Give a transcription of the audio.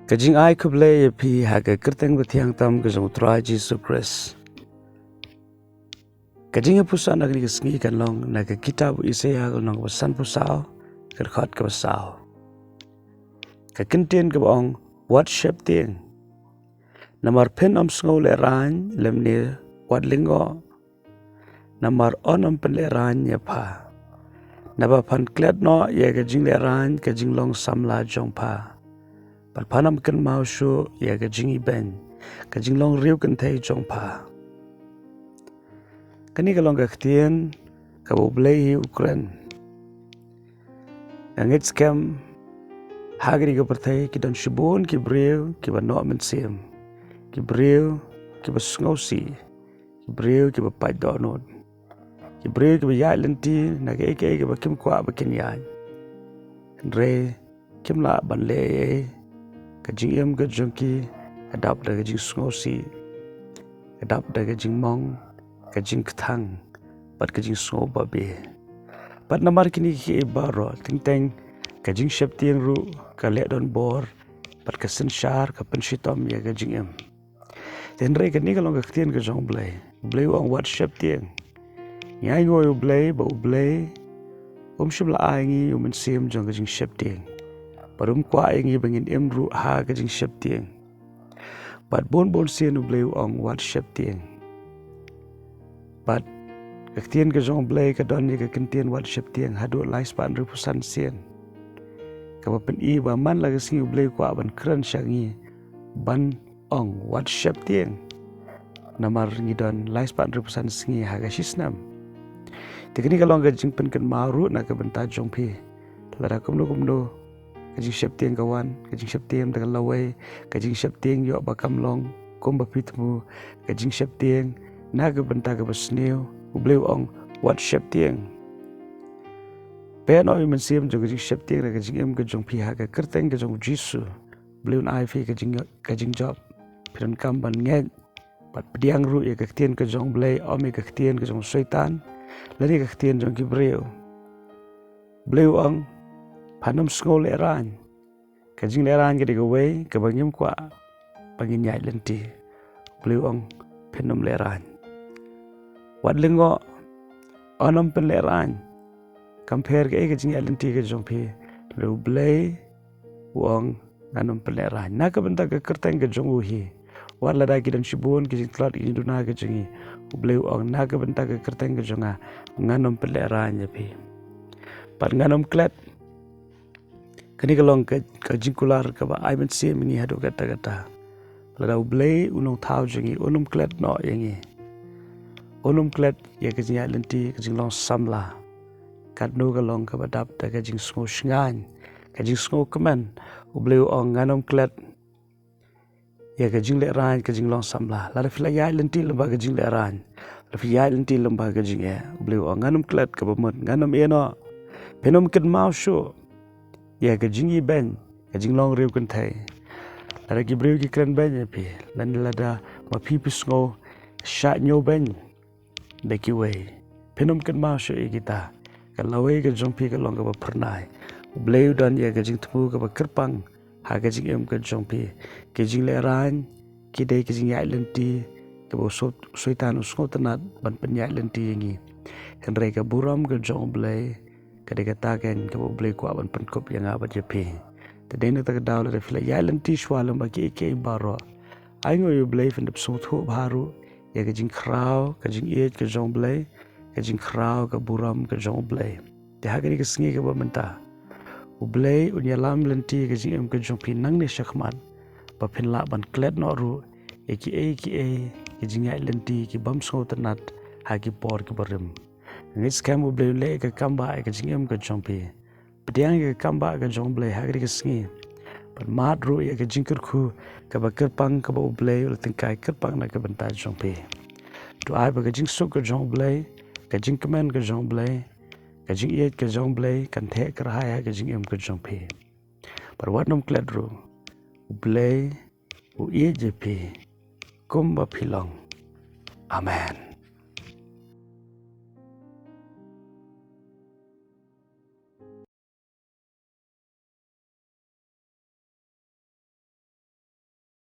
Kajing ai kuble pi haga kerteng betiang tam kajong trai Jesus Christ. Kajing pusan agni kesngi kan long naga kitab Isaiah long pesan pusau kerkhot ke pasau. Kakintien ke bong what shape ting. Namar pen sngo le ran lemne wat lingo. Namar on pen le ran ya pa. Naba pan klet no ya kajing le ran kajing long samla jong pa. Palpanam kan mau shu ya kajing iben kajing long riu kan thai jong pa. Kani kalong kaktien kabo blei Ukraine. Angit scam hagri ka perthai ki don shibun ki breu ki ba no men sim. Ki breu ki ba sngosi. Ki breu ki ba pai donot. Ki breu ki ba ya lenti na ke ki ba kim kwa ba ken ya. Re kim la ban le ka jing ka jongki adap da ka jing sngosi. Adap da ka jing mong ka jing kthang pat ka jing sngo ba be. Pat namar kini ki baro ting teng ka jing shep tieng ru ka le don bor pat ka sen shar ka pen shitom ya ka jing em. Ten re ka ni ka long ka tien ka jong blai. Blai wang wat shep tieng. Ngai ngoi blai ba blai. Shib la ai ngi men sim jong ka jing shep tieng. Parum kwa ai ngi bangin em ru ha ka jing shep tieng. Pat bon sien blai wang wat shep tieng. Pat kaktien ka jong blai ka don ni ka kentien wat shep tieng hadu lai span ru pusan sien. Ka pen I ba man la ka singi blai kwa ban kran shangi ban ong wat shep tieng. Namar ngi don lai span ru pusan singi ha ka shisnam. Tikini ka long ka jing pen kan maru na ka benta jong pi. Lara kumno ka jing shep tieng kawan ka jing shep tieng da lawai ka jing shep tieng yo ba kam long kom ba pitmu ka jing shep tieng na ka benta ka basneu blai ong wat shep tieng. Pe no men sim jong ka jing shep tieng ka jing em ka jong pi ha ka kerteng ka jong jisu. Blai un ai fi ka jing job. Piran kam ban ngeng pat pediang ru ya ka tien ka jong blai omi ka tien ka jong syaitan. Lari ka tien jong ki breu. Blai ong panam sngo le ran. Ka jing le ran ka de ka wei ka bangim kwa bangin nyai lenti. Blai ong penom le ran. Wat lingo onam pen le ran. Compare ka jing lenti ka jong pi. Lu blai wong nanam pen le ran. Na ka benta ka kerteng ka jong uhi. Wat lada ki dan shibun ki jing tlat ki duna ka jingi. Blai wong na ka benta ka kerteng ka jonga nganam pen le ran ya pi. Pat nganam klet. Kani kalong ka jingkular ka ba ai men sim ngi hadu kata. Lada blai unong thau jingi unum klet no yangi. Unum klet ya ka jing lenti ka jing long samla. Kat no ka long ka badap da ka jing sngo shngan. Ka jing sngo kemen. Blai ong nganam klet. Ya ka jing le ran ka jing long samla. Lada fila ya lenti lembah ka jing le ran. Lada fila ya lenti lembah ka jing ya. Blai ong nganam klet ka bamut nganam eno. Penom ken mau shu. Ya ka jing I ben ka jing long riu kan thai. Lada ki breu ki kren ben ya pi. Lan lada ma pi sngo sha nyo ben. Da ki wei. Penom ken mau shu I kita. Ka lawai ka jong pi ka long ka ba pernai. Blai dan ya ka jing temu ka ba kerpang. Ha ka jing em ka jong pi. Ka jing le ran. Ki dai ka jing yai lenti. Ka ba soitan sngo tanat ban pen yai lenti yangi. Henry ka buram ka jong blai. Ka de ka taken ka ba blai kwa ban pen kop yang abat ya pi. Tadai na ta ka daw la fila yai lenti shwalam ba ki ke baro. Ai ngo yu blai fin dap sung thu baru. Ya ka jing krau ka jing iet ka jong blai. Ka jing krau ka buram ka jong blai. Te ha ka ni ka singi ka ba menta. Blai un yalam lenti ka jing em ka jong pi nang ni shakmat. Ba pin la ban klet no ru. Ya ki ka jing yai lenti ki bam sung tanat. Ha ki por ki barim. Ngis kamu blai le ka kamba ka jing em ka jong pi. Pediang ka kamba ka jong blai ha ka ni ka singi. Pat mat ru ya ka jing kerku ka ba kerpang ka ba blai ul tingkai kerpang na ka benta jong pi. Tu ai ba ka jing suk ka jong blai. Ka jing kemen ka jong blai. Ka jing iet ka jong blai kan the ka rahai ka jing em ka jong pi. Par wat nom klet ru. Blai u iet je pi. Kum ba pilong. Amen.